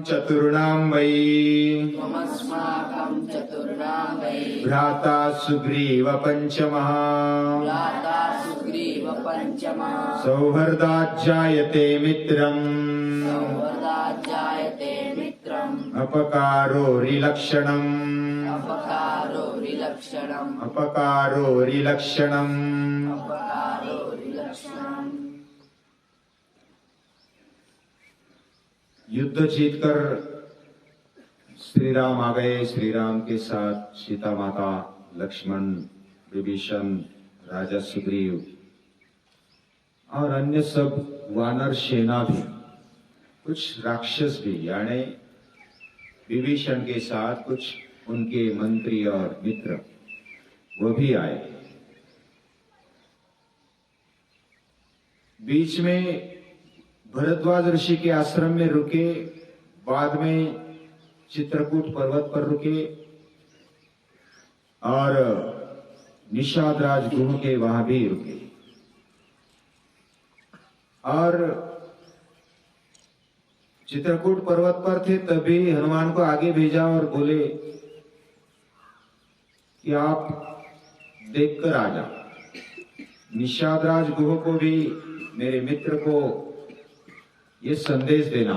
चतुर्णां वै त्वमस्माकं चतुर्णां वै भ्राता सुग्रीव पंचमः भ्राता सुग्रीव पंचमः सौहृदाज्जायते मित्रम् सौहृदाज्जायते मित्रम् अपकारो रिलक्षणम् अपकारो रिलक्षणम् अपकारो रिलक्षणम्। अपकारो रिलक्षणम्। युद्ध जीतकर श्री राम आ गए। श्री राम के साथ सीता माता, लक्ष्मण, विभीषण, राजा सुग्रीव और अन्य सब वानर सेना भी, कुछ राक्षस भी, यानी विभीषण के साथ कुछ उनके मंत्री और मित्र वो भी आए। बीच में भरद्वाज ऋषि के आश्रम में रुके, बाद में चित्रकूट पर्वत पर रुके और निषादराज गुह के वहां भी रुके। और चित्रकूट पर्वत पर थे तभी हनुमान को आगे भेजा और बोले कि आप देखकर आ जाओ। निषादराज गुह को भी, मेरे मित्र को ये संदेश देना,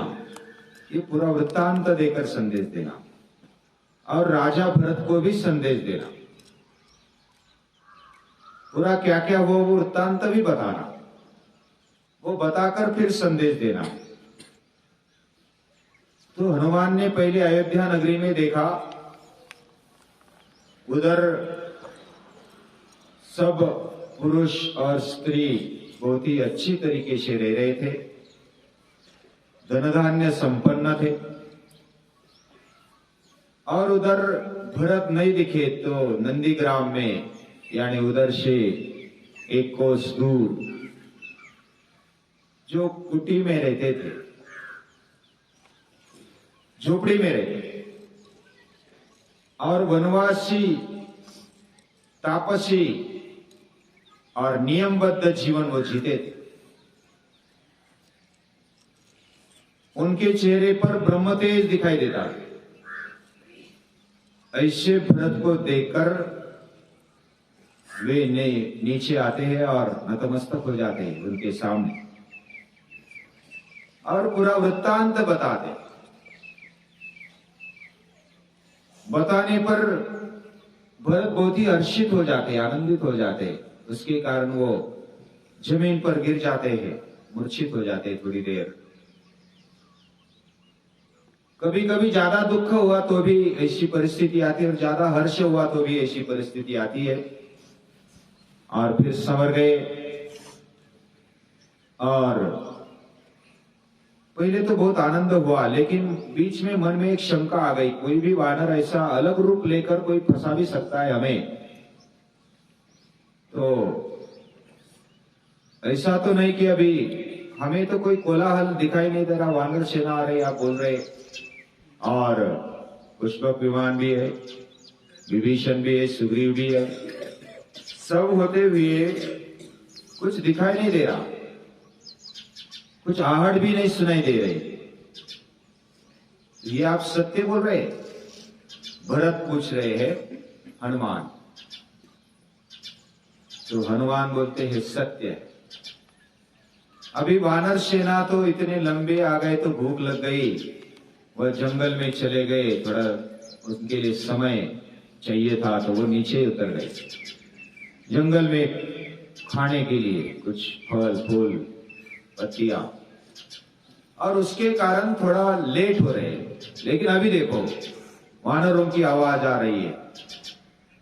ये पूरा वृत्तांत देकर संदेश देना, और राजा भरत को भी संदेश देना। पूरा क्या क्या वो वृत्तांत भी बताना, वो बताकर फिर संदेश देना। तो हनुमान ने पहले अयोध्या नगरी में देखा, उधर सब पुरुष और स्त्री बहुत ही अच्छी तरीके से रह रहे थे, धन धान्य संपन्न थे। और उधर भरत नहीं दिखे तो नंदीग्राम में, यानी उधर से एक कोस दूर जो कुटी में रहते थे, झोपड़ी में रहते, और वनवासी, तापसी और नियमबद्ध जीवन वो जीते थे। उनके चेहरे पर ब्रह्म तेज दिखाई देता। ऐसे भरत को देखकर वे नीचे आते हैं और नतमस्तक हो जाते हैं उनके सामने और पूरा वृत्तांत बताते। बताने पर भरत बहुत ही हर्षित हो जाते, आनंदित हो जाते। उसके कारण वो जमीन पर गिर जाते हैं, मूर्छित हो जाते हैं थोड़ी देर। कभी कभी ज्यादा दुख हुआ तो भी ऐसी परिस्थिति आती है, और ज्यादा हर्ष हुआ तो भी ऐसी परिस्थिति आती है, और फिर संवर गए। और पहले तो बहुत आनंद हुआ, लेकिन बीच में मन में एक शंका आ गई, कोई भी वानर ऐसा अलग रूप लेकर कोई फंसा भी सकता है हमें, तो ऐसा तो नहीं कि अभी हमें तो कोई कोलाहल दिखाई नहीं दे रहा, वानर सेना आ रही, आप बोल रहे, और पुष्पक विमान भी है, विभीषण भी है, सुग्रीव भी है, सब होते हुए कुछ दिखाई नहीं दे रहा, कुछ आहट भी नहीं सुनाई दे रही। ये आप सत्य बोल रहे? भरत पूछ रहे हैं हनुमान। तो हनुमान बोलते हैं सत्य है। अभी वानर सेना तो इतने लंबे आ गए तो भूख लग गई, वह जंगल में चले गए, थोड़ा उनके लिए समय चाहिए था तो वो नीचे उतर गए जंगल में खाने के लिए कुछ फल फूल पत्तियां, और उसके कारण थोड़ा लेट हो रहे हैं। लेकिन अभी देखो वानरों की आवाज आ रही है,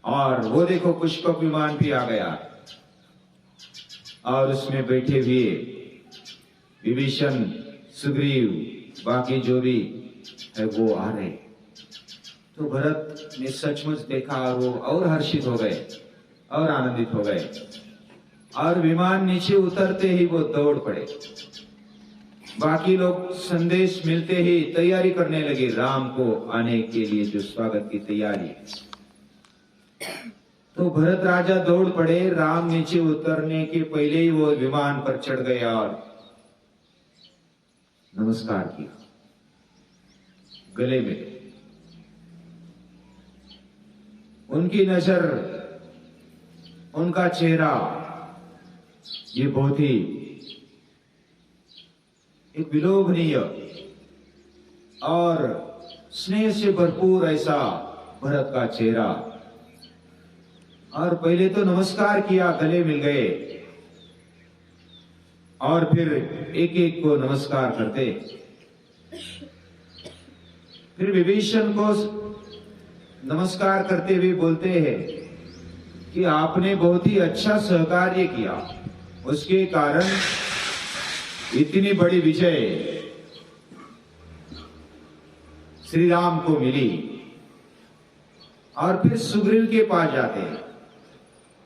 और वो देखो पुष्पक विमान भी आ गया, और उसमें बैठे हुए विभीषण, सुग्रीव, बाकी जो भी है वो आ रहे। तो भरत ने सचमुच देखा और वो और हर्षित हो गए और आनंदित हो गए, और विमान नीचे उतरते ही वो दौड़ पड़े। बाकी लोग संदेश मिलते ही तैयारी करने लगे, राम को आने के लिए जो स्वागत की तैयारी। तो भरत राजा दौड़ पड़े, राम नीचे उतरने के पहले ही वो विमान पर चढ़ गया और नमस्कार किया। गले मिले। उनकी नजर, उनका चेहरा, ये बहुत ही एक विलोभनीय और स्नेह से भरपूर ऐसा भरत का चेहरा। और पहले तो नमस्कार किया, गले मिल गए, और फिर एक एक को नमस्कार करते। फिर विभीषण को नमस्कार करते हुए बोलते हैं कि आपने बहुत ही अच्छा सहकार्य किया, उसके कारण इतनी बड़ी विजय श्री राम को मिली। और फिर सुग्रीव के पास जाते हैं,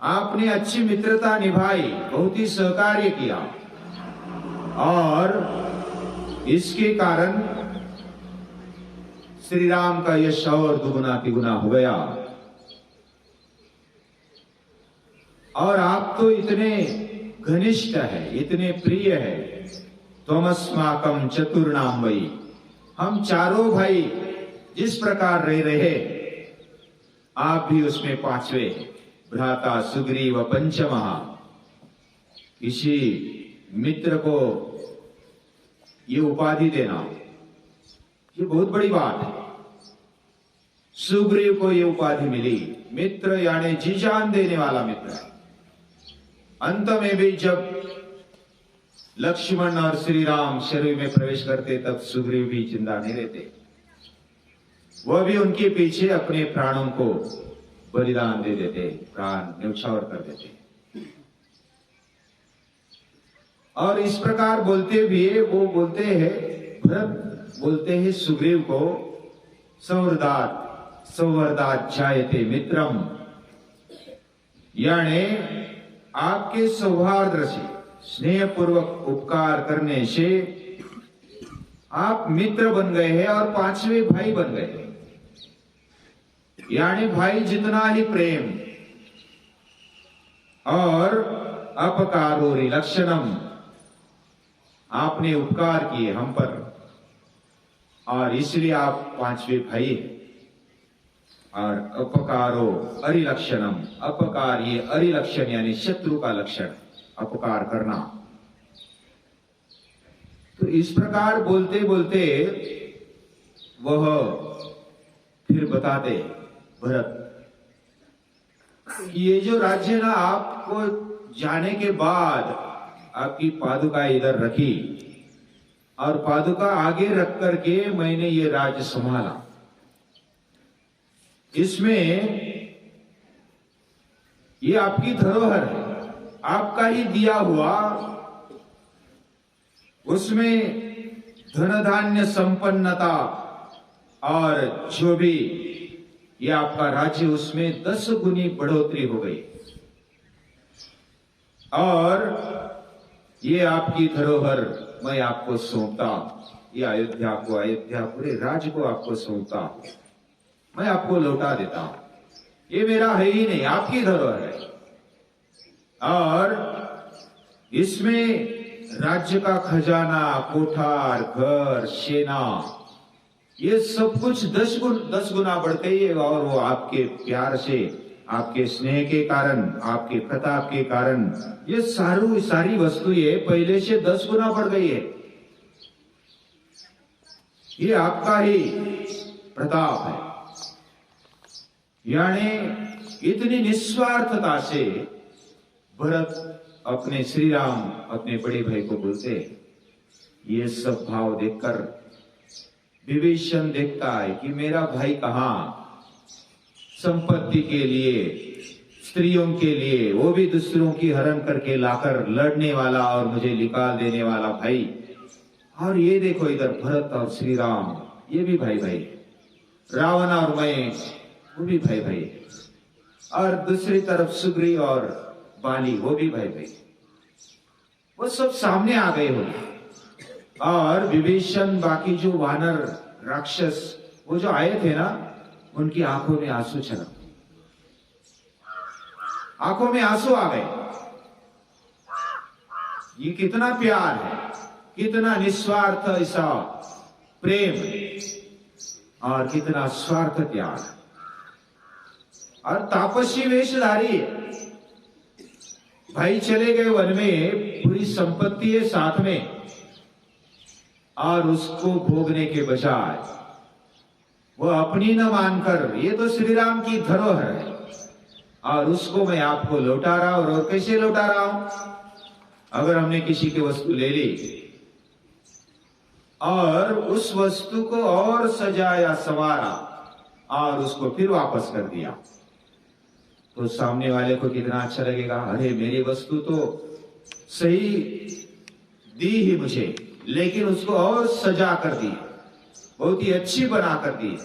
आपने अच्छी मित्रता निभाई, बहुत ही सहकार्य किया, और इसके कारण श्री राम का यश और दुगुना तिगुना हो गया। और आप तो इतने घनिष्ठ है, इतने प्रिय है। त्वमस्माकं चतुर्णाम वै, हम चारों भाई जिस प्रकार रह रहे, आप भी उसमें पांचवें, भ्राता सुग्रीव पंचमः। किसी मित्र को ये उपाधि देना, ये बहुत बड़ी बात है। सुग्रीव को ये उपाधि मिली, मित्र यानी जी जान देने वाला मित्र। अंत में भी जब लक्ष्मण और श्री राम शरीर में प्रवेश करते, तब सुग्रीव भी जिंदा नहीं रहते, वह भी उनके पीछे अपने प्राणों को बलिदान दे देते, प्राण न्यौछावर कर देते। और इस प्रकार बोलते हुए वो बोलते हैं, भरत बोलते हैं सुग्रीव को, सौवर्दात जायते मित्रम, यानी आपके सौहार्द से, स्नेह पूर्वक उपकार करने से आप मित्र बन गए हैं और पांचवें भाई बन गए। यानी भाई जितना ही प्रेम, और अपकारो रिलक्षणम, आपने उपकार किए हम पर, और इसलिए आप पांचवें भाई हैं। और अपकारो अरिलक्षणम, अपकार ये अरिलक्षण यानी शत्रु का लक्षण, अपकार करना। तो इस प्रकार बोलते बोलते वह फिर बताते भरत, ये जो राज्य ना आपको जाने के बाद आपकी पादुका इधर रखी, और पादुका आगे रख करके मैंने ये राज्य संभाला। इसमें ये आपकी धरोहर है, आपका ही दिया हुआ, उसमें धन धान्य संपन्नता और जो भी ये आपका राज्य, उसमें 10 गुनी बढ़ोतरी हो गई। और ये आपकी धरोहर मैं आपको सौंपता, ये अयोध्या को, अयोध्या पूरे राज्य को आपको सौंपता, मैं आपको लौटा देता हूं। ये मेरा है ही नहीं, आपकी धरोहर है। और इसमें राज्य का खजाना, कोठार, घर, सेना, ये सब कुछ 10 गुना बढ़ गई है। और वो आपके प्यार से, आपके स्नेह के कारण, आपके प्रताप के कारण ये सारी वस्तुएं पहले से 10 गुना बढ़ गई है। ये आपका ही प्रताप है। यानी इतनी निस्वार्थता से भरत अपने श्री राम, अपने बड़े भाई को बोलते। ये सब भाव देखकर विभीषण देखता है कि मेरा भाई कहां, संपत्ति के लिए, स्त्रियों के लिए, वो भी दूसरों की हरण करके लाकर लड़ने वाला और मुझे निकाल देने वाला भाई। और ये देखो इधर भरत और श्री राम, ये भी भाई भाई, रावण और मैं, वो भी भाई भाई, और दूसरी तरफ सुग्रीव और बाली, वो भी भाई भाई। वो सब सामने आ गए हो। और विभीषण, बाकी जो वानर राक्षस वो जो आए थे ना, उनकी आंखों में आंसू छलक, आंखों में आंसू आ गए। ये कितना प्यार है, कितना निस्वार्थ ऐसा प्रेम। और कितना स्वार्थ त्याग, और तापसी वेशधारी भाई चले गए वन में, पूरी संपत्ति है साथ में, और उसको भोगने के बजाय वो अपनी न मानकर, ये तो श्री राम की धरोहर है और उसको मैं आपको लौटा रहा हूं। और कैसे लौटा रहा हूं? अगर हमने किसी की वस्तु ले ली और उस वस्तु को और सजाया संवारा और उसको फिर वापस कर दिया, तो सामने वाले को कितना अच्छा लगेगा। अरे मेरी वस्तु तो सही दी ही मुझे, लेकिन उसको और सजा कर दी, बहुत ही अच्छी बना कर दी,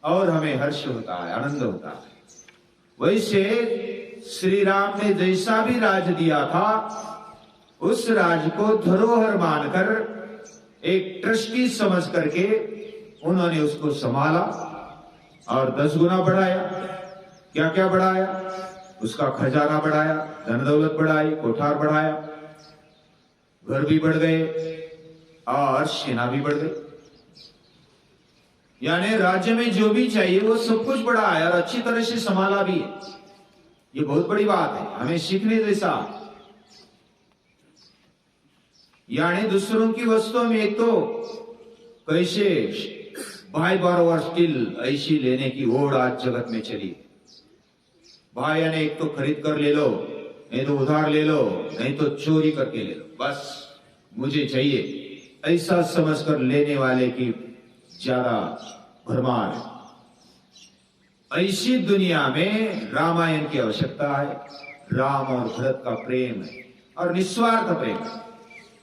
और हमें हर्ष होता है, आनंद होता है। वैसे श्री राम ने जैसा भी राज दिया था, उस राज को धरोहर मानकर, एक ट्रस्टी समझ करके उन्होंने उसको संभाला और 10 गुना बढ़ाया। क्या क्या बढ़ाया? उसका खजाना बढ़ाया, धन दौलत बढ़ाई, कोठार बढ़ाया, घर भी बढ़ गए और सेना भी बढ़ गई। यानी राज्य में जो भी चाहिए वो सब कुछ बढ़ाया और अच्छी तरह से संभाला भी है। ये बहुत बड़ी बात है, हमें सीखने जैसा। यानी दूसरों की वस्तुओं में एक तो कैसे भाई बार स्टिल ऐसी लेने की ओढ़ आज जगत में चली। भाई यानी एक तो खरीद कर ले लो, नहीं तो उधार ले लो, नहीं तो चोरी करके ले लो, बस मुझे चाहिए, ऐसा समझकर लेने वाले की ज्यादा भरमार है। ऐसी दुनिया में रामायण की आवश्यकता है। राम और भरत का प्रेम है और निस्वार्थ प्रेम,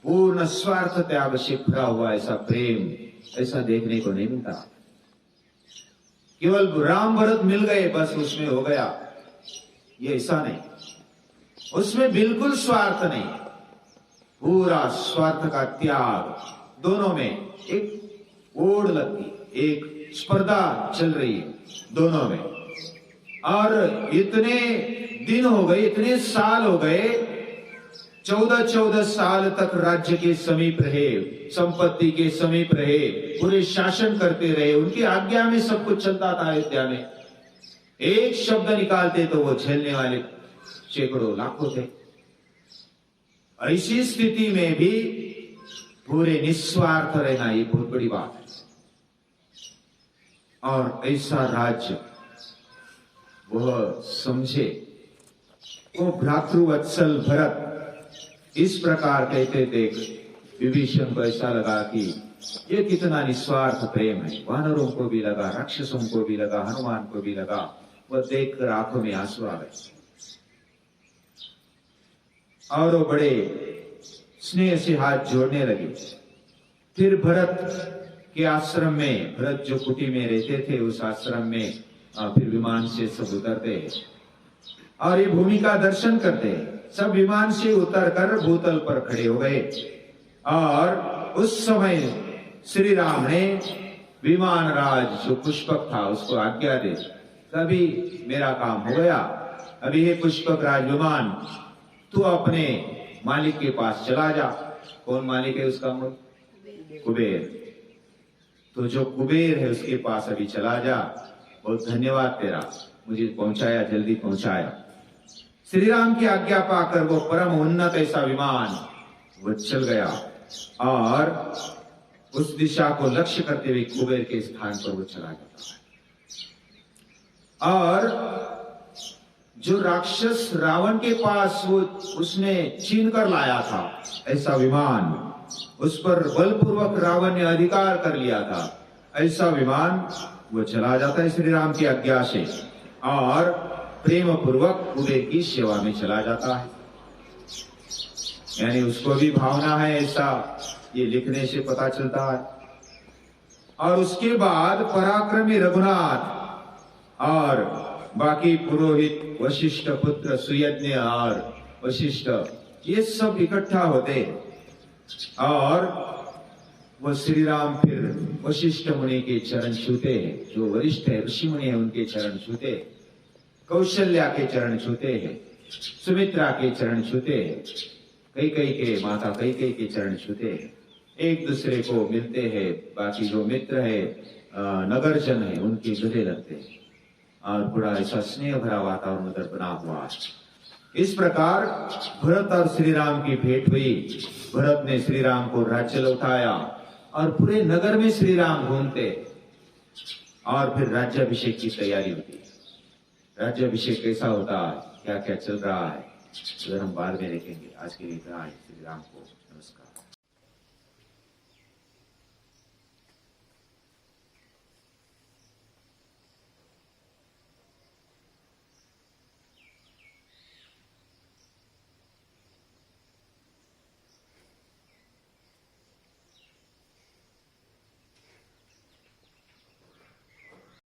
पूर्ण स्वार्थ त्याग से भरा हुआ ऐसा प्रेम, ऐसा देखने को नहीं मिलता। केवल राम भरत मिल गए बस उसमें हो गया, ये ऐसा नहीं। उसमें बिल्कुल स्वार्थ नहीं, पूरा स्वार्थ का त्याग। दोनों में एक ओढ़ लगती, एक स्पर्धा चल रही है दोनों में। और इतने दिन हो गए, इतने साल हो गए, 14 साल तक राज्य के समीप रहे, संपत्ति के समीप रहे, पूरे शासन करते रहे, उनकी आज्ञा में सब कुछ चलता था अयोध्या में। एक शब्द निकालते तो वो झेलने वाले सैकड़ों लाखों थे। ऐसी स्थिति में भी पूरे निस्वार्थ रहना, ये बहुत बड़ी बात है। और ऐसा राज्य वह समझे, वो भ्रातृवत्सल भरत इस प्रकार कहते देख विभीषण को ऐसा लगा कि ये कितना निस्वार्थ प्रेम है। वानरों को भी लगा, राक्षसों को भी लगा, हनुमान को भी लगा। वह देखकर आंखों में आंसू आ गए और वो बड़े स्नेह से हाथ जोड़ने लगे। फिर भरत के आश्रम में, भरत जो कुटी में रहते थे उस आश्रम में फिर विमान से सब उतरते और ये भूमि का दर्शन करते। सब विमान से उतरकर भूतल पर खड़े हो गए और उस समय श्री राम ने विमान राज जो पुष्पक था उसको आज्ञा दे, तभी मेरा काम हो गया। अभी हे पुष्पक राज विमान, तू अपने मालिक के पास चला जा। कौन मालिक है उसका? कुबेर। तो जो कुबेर है उसके पास अभी चला जा। बहुत धन्यवाद तेरा, मुझे पहुंचाया, जल्दी पहुंचाया। श्री राम की आज्ञा पाकर वो परम उन्नत ऐसा विमान वो चल गया और उस दिशा को लक्ष्य करते हुए कुबेर के स्थान पर वो चला जाता है। और जो राक्षस रावण के पास वो उसने छीन कर लाया था ऐसा विमान, उस पर बलपूर्वक रावण ने अधिकार कर लिया था, ऐसा विमान वो चला जाता है श्री राम की आज्ञा से और प्रेम पूर्वक कुबेर की सेवा में चला जाता है। यानी उसको भी भावना है ऐसा, ये लिखने से पता चलता है। और उसके बाद पराक्रमी रघुनाथ और बाकी पुरोहित वशिष्ठ पुत्र सुयज्ञ और वशिष्ठ, ये सब इकट्ठा होते और वो श्री राम फिर वशिष्ठ मुनि के चरण छूते हैं। जो वरिष्ठ है, ऋषि मुनि है, उनके चरण छूते, कौशल्या के चरण छूते हैं, सुमित्रा के चरण छूते हैं, कैकेयी के माता कैकेयी के चरण छूते हैं, एक दूसरे को मिलते हैं। बाकी जो मित्र है नगरजन है उनके गले लगते हैं और पूरा ऐसा स्नेह भरा वातावरण उधर बना हुआ है। इस प्रकार भरत और श्री राम की भेंट हुई। भरत ने श्री राम को राज्य लौटाया और पूरे नगर में श्री राम घूमते और फिर राज्याभिषेक की तैयारी होती है। राज्याभिषेक कैसा होता है, क्या क्या चल रहा है, उधर हम बाद में देखेंगे। आज के लिए इतना है। श्री राम को